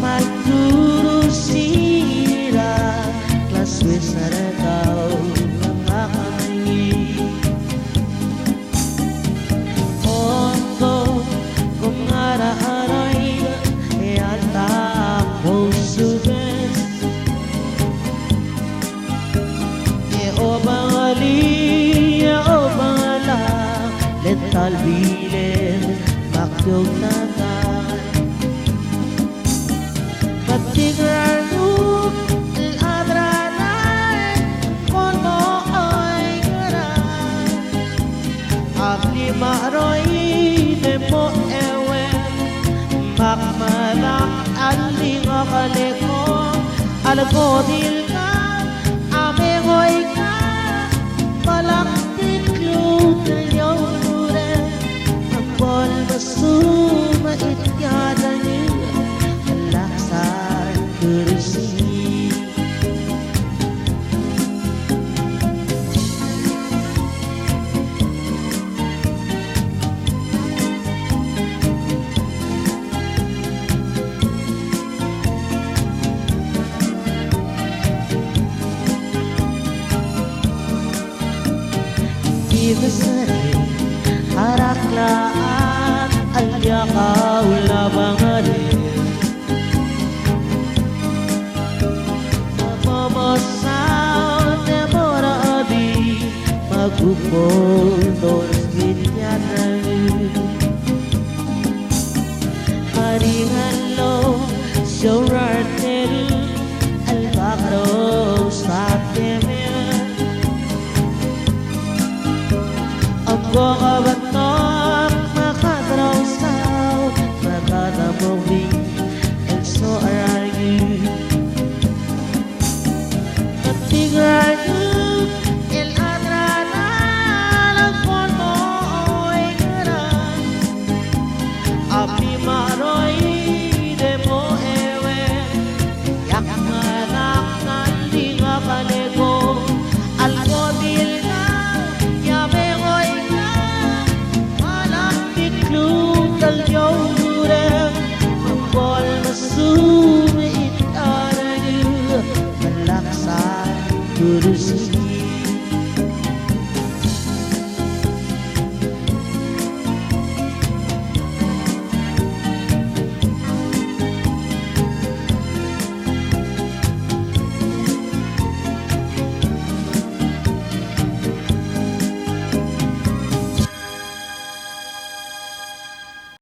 magdurusira Laswis na retaw nakakatingin Oto kung ara-aray E ata ako subes E o bangali, e o bangala Lental bilen, makyog naman Patigranuk, adranan Kono ay garan Abli maroy, demo ewen Makmalak, aling akaleko Algodil ka, amegoy ka Palaktik yung nanyaw nure Ang bol basuma ityadan niya Alaksan kuri